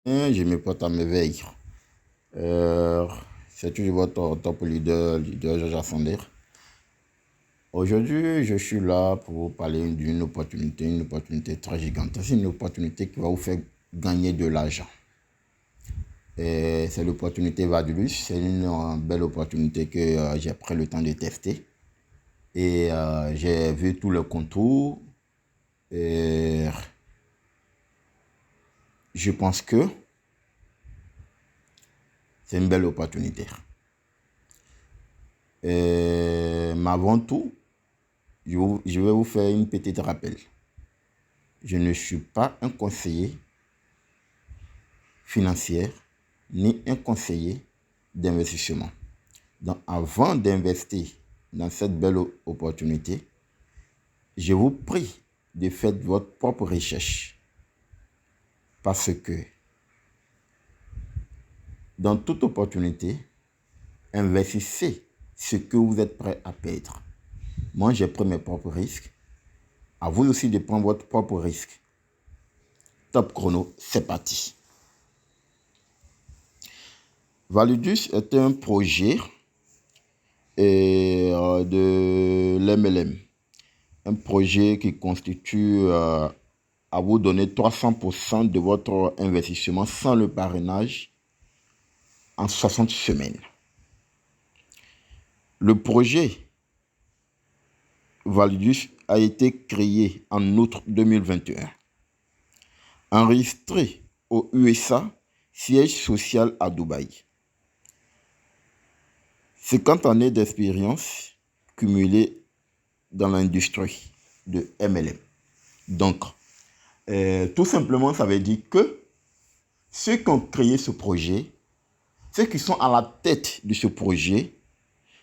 Je me porte à merveille. Euh, c'est toujours votre top leader Georges Assander. Aujourd'hui, je suis là pour vous parler d'une opportunité, une opportunité très gigantesque. C'est une opportunité qui va vous faire gagner de l'argent. C'est l'opportunité Vadulus. C'est une belle opportunité que j'ai pris le temps de tester. Et j'ai vu tout le contour. Et je pense que c'est une belle opportunité. Mais avant tout, je vais vous faire une petite rappel. Je ne suis pas un conseiller financier ni un conseiller d'investissement. Donc, avant d'investir dans cette belle opportunité, je vous prie de faire votre propre recherche. Parce que dans toute opportunité, investissez ce que vous êtes prêt à perdre. Moi, j'ai pris mes propres risques. À vous aussi de prendre votre propre risque. Top chrono, c'est parti. Validus est un projet de l'MLM. Un projet qui constitue à vous donner 300% de votre investissement sans le parrainage en 60 semaines. Le projet Validus a été créé en août 2021. Enregistré aux USA, siège social à Dubaï. 50 années d'expérience cumulées dans l'industrie de MLM. Donc, tout simplement, ça veut dire que ceux qui ont créé ce projet, ceux qui sont à la tête de ce projet,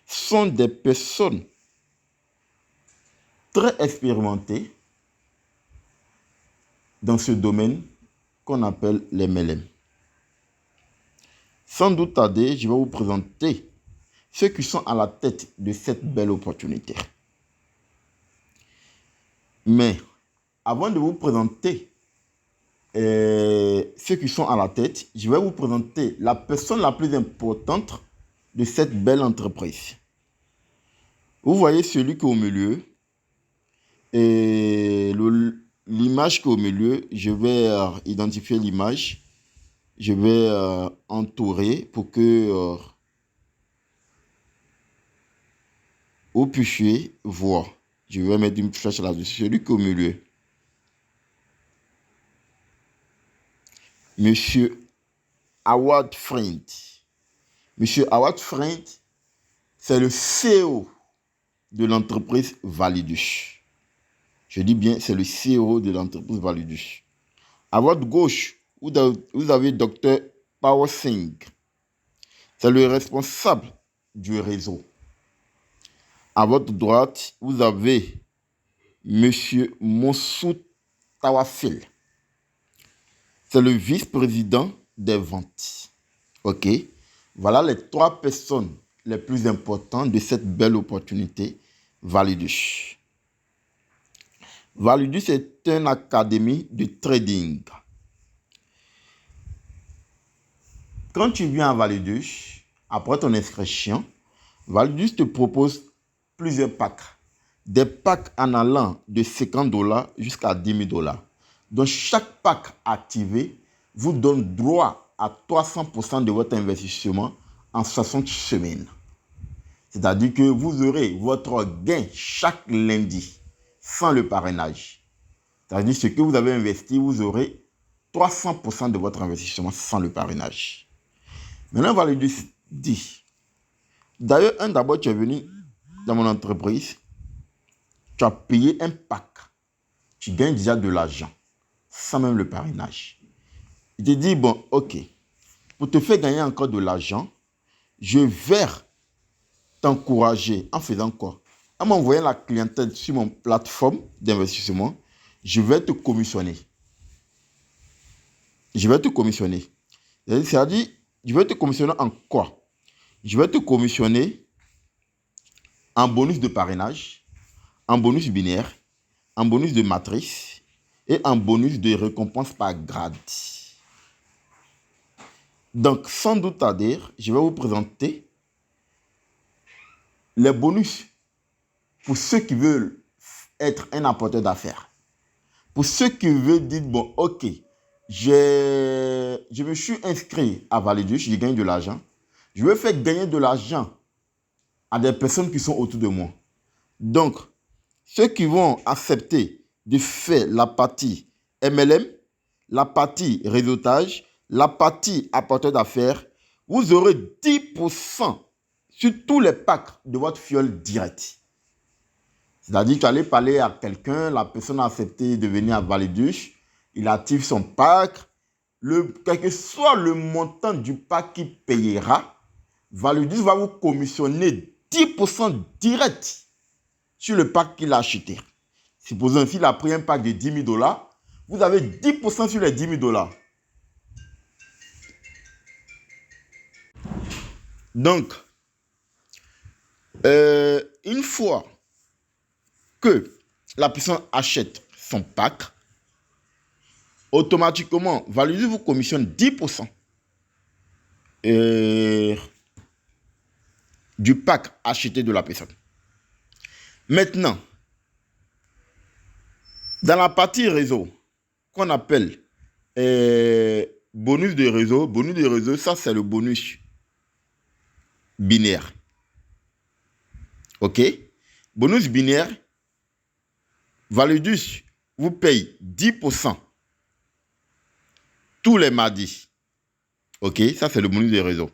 sont des personnes très expérimentées dans ce domaine qu'on appelle l'MLM. Sans doute tarder, je vais vous présenter ceux qui sont à la tête de cette belle opportunité. Mais avant de vous présenter ceux qui sont à la tête, je vais vous présenter la personne la plus importante de cette belle entreprise. Vous voyez celui qui est au milieu et l'image qui est au milieu, je vais identifier l'image, je vais entourer pour que vous puissiez voir. Je vais mettre une flèche là-dessus, celui qui est au milieu. Monsieur Howard Friend. Monsieur Howard Friend, c'est le CEO de l'entreprise Validus. Je dis bien, c'est le CEO de l'entreprise Validus. À votre gauche, vous avez Dr. Power Singh. C'est le responsable du réseau. À votre droite, vous avez Monsieur Monsoud Tawafil. C'est le vice-président des ventes. OK? Voilà les 3 personnes les plus importantes de cette belle opportunité Validus. Validus est une académie de trading. Quand tu viens à Validus, après ton inscription, Validus te propose plusieurs packs. Des packs en allant de $50 jusqu'à $10,000. Donc, chaque pack activé vous donne droit à 300% de votre investissement en 60 semaines. C'est-à-dire que vous aurez votre gain chaque lundi sans le parrainage. C'est-à-dire ce que vous avez investi, vous aurez 300% de votre investissement sans le parrainage. Maintenant, on va lui dire. D'ailleurs, d'abord, tu es venu dans mon entreprise, tu as payé un pack, tu gagnes déjà de l'argent sans même le parrainage. Il te dit, bon, ok, pour te faire gagner encore de l'argent, je vais t'encourager en faisant quoi? En m'envoyant la clientèle sur mon plateforme d'investissement, je vais te commissionner. Je vais te commissionner. C'est-à-dire, je vais te commissionner en quoi? Je vais te commissionner en bonus de parrainage, en bonus binaire, en bonus de matrice et en bonus de récompense par grade. Donc, sans doute tarder, je vais vous présenter les bonus pour ceux qui veulent être un apporteur d'affaires. Pour ceux qui veulent dire, bon, ok, je me suis inscrit à Validus, j'ai gagné de l'argent. Je veux faire gagner de l'argent à des personnes qui sont autour de moi. Donc, ceux qui vont accepter de faire la partie MLM, la partie réseautage, la partie apporteur d'affaires, vous aurez 10% sur tous les packs de votre fiole direct. C'est-à-dire, tu allais parler à quelqu'un, la personne a accepté de venir à Validus, il active son pack, quel que soit le montant du pack qu'il payera, Validus va vous commissionner 10% direct sur le pack qu'il a acheté. Supposons s'il a pris un pack de 10 000 $, vous avez 10% sur les 10 000 $. Donc, une fois que la personne achète son pack, automatiquement, Validus vous commissionne 10% du pack acheté de la personne. Maintenant, dans la partie réseau, qu'on appelle bonus de réseau, ça c'est le bonus binaire. Ok? Bonus binaire, Validus vous paye 10% tous les mardis. Ok? Ça c'est le bonus de réseau.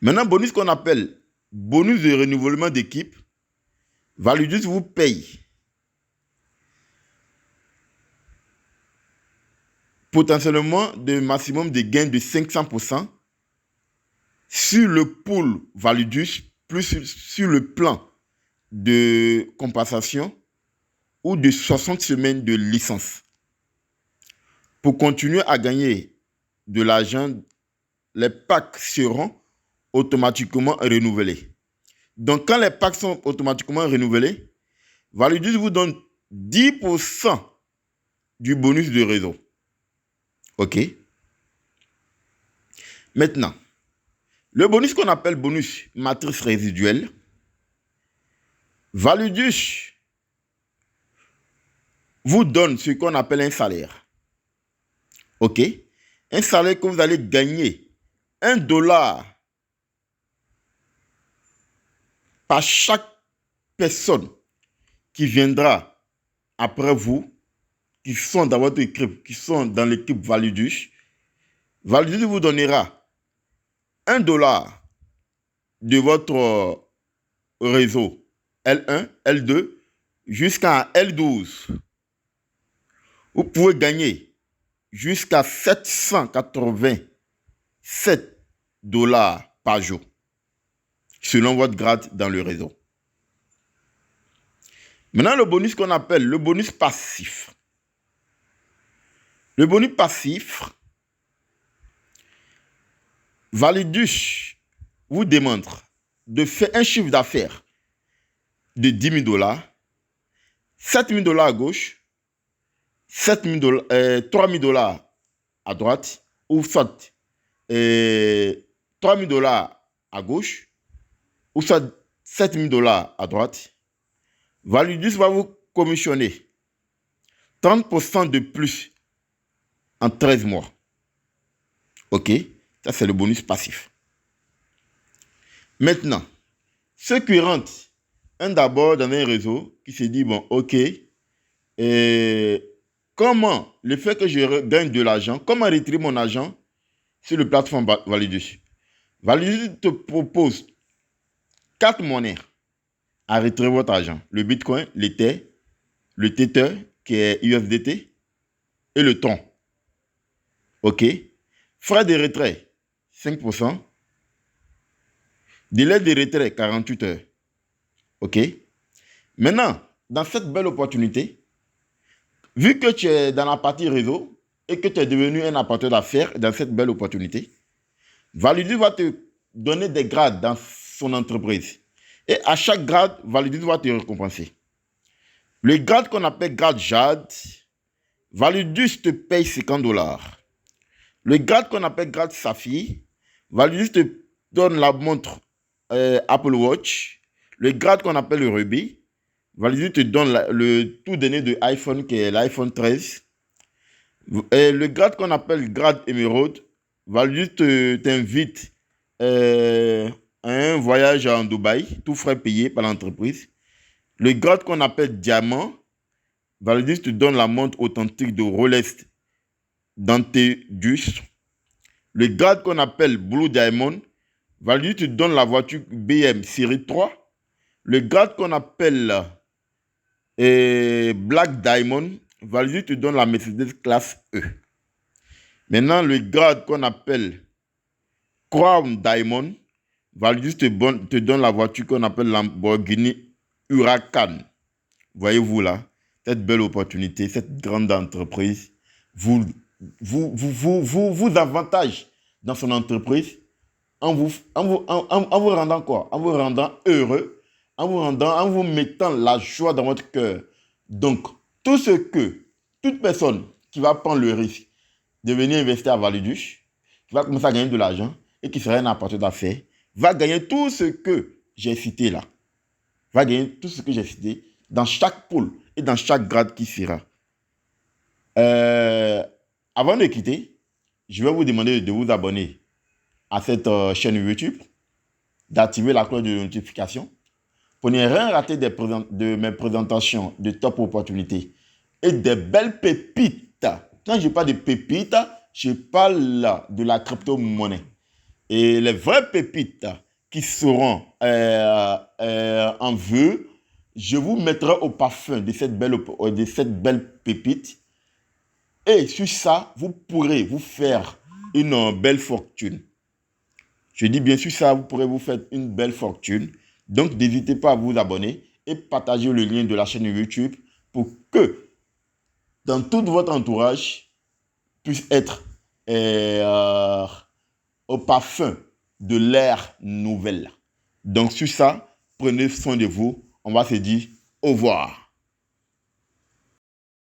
Maintenant, bonus qu'on appelle bonus de renouvellement d'équipe, Validus vous paye potentiellement de maximum de gains de 500% sur le pool Validus plus sur le plan de compensation ou de 60 semaines de licence. Pour continuer à gagner de l'argent, les packs seront automatiquement renouvelés. Donc, quand les packs sont automatiquement renouvelés, Validus vous donne 10% du bonus de réseau. OK? Maintenant, le bonus qu'on appelle bonus matrice résiduelle, Validus vous donne ce qu'on appelle un salaire. OK? Un salaire que vous allez gagner $1 par chaque personne qui viendra après vous, qui sont dans votre équipe, qui sont dans l'équipe Validus. Validus vous donnera $1 de votre réseau L1, L2 jusqu'à L12. Vous pouvez gagner jusqu'à $787 par jour selon votre grade dans le réseau. Maintenant, le bonus qu'on appelle le bonus passif. Le bonus passif, Validus vous demande de faire un chiffre d'affaires de 10 000 $, 7 000 $ à gauche, 3 000 $ à droite, ou soit 3 000 $ à gauche, ou soit 7 000 $ à droite. Validus va vous commissionner 30% de plus en 13 mois. OK? Ça, c'est le bonus passif. Maintenant, ceux qui rentrent d'abord dans un réseau qui se dit, bon, OK, comment le fait que je gagne de l'argent, comment retirer mon argent sur le plateforme Validus? Validus te propose 4 monnaies à retirer votre argent. Le Bitcoin, l'Ether, le Tether qui est USDT et le Tron. OK? Frais de retrait, 5%. Délai de retrait, 48 heures. OK? Maintenant, dans cette belle opportunité, vu que tu es dans la partie réseau et que tu es devenu un apporteur d'affaires dans cette belle opportunité, Validus va te donner des grades dans son entreprise. Et à chaque grade, Validus va te récompenser. Le grade qu'on appelle grade Jade, Validus te paye $50. Le grade qu'on appelle grade Saphir, Valuedus te donne la montre Apple Watch. Le grade qu'on appelle le Ruby, Valuedus te donne le tout dernier de iPhone qui est l'iPhone 13. Et le grade qu'on appelle grade Emerald, Valuedus t'invite à un voyage en Dubaï, tout frais payé par l'entreprise. Le grade qu'on appelle diamant, Valuedus te donne la montre authentique de Rolex Dantedus. Le grade qu'on appelle Blue Diamond, Valuedus te donne la voiture BM série 3. Le grade qu'on appelle Black Diamond, Valuedus te donne la Mercedes classe E. Maintenant, le grade qu'on appelle Crown Diamond, Valuedus te donne la voiture qu'on appelle Lamborghini Huracan. Voyez-vous là, cette belle opportunité, cette grande entreprise vous avantage dans son entreprise en vous rendant quoi? En vous rendant heureux, en vous mettant la joie dans votre cœur. Donc, toute personne qui va prendre le risque de venir investir à Valuedus, qui va commencer à gagner de l'argent et qui serait un apporteur d'affaires, va gagner tout ce que j'ai cité là. Va gagner tout ce que j'ai cité dans chaque pool et dans chaque grade qui sera. Avant de quitter, je vais vous demander de vous abonner à cette chaîne YouTube, d'activer la cloche de notification pour ne rien rater de mes présentations de top opportunités et des belles pépites. Quand je parle de pépites, je parle de la crypto-monnaie. Et les vraies pépites qui seront en vue, je vous mettrai au parfum de cette belle pépite. Et sur ça, vous pourrez vous faire une belle fortune. Je dis bien sûr ça, vous pourrez vous faire une belle fortune. Donc, n'hésitez pas à vous abonner et partager le lien de la chaîne YouTube pour que dans tout votre entourage puisse être au parfum de l'ère nouvelle. Donc, sur ça, prenez soin de vous. On va se dire au revoir.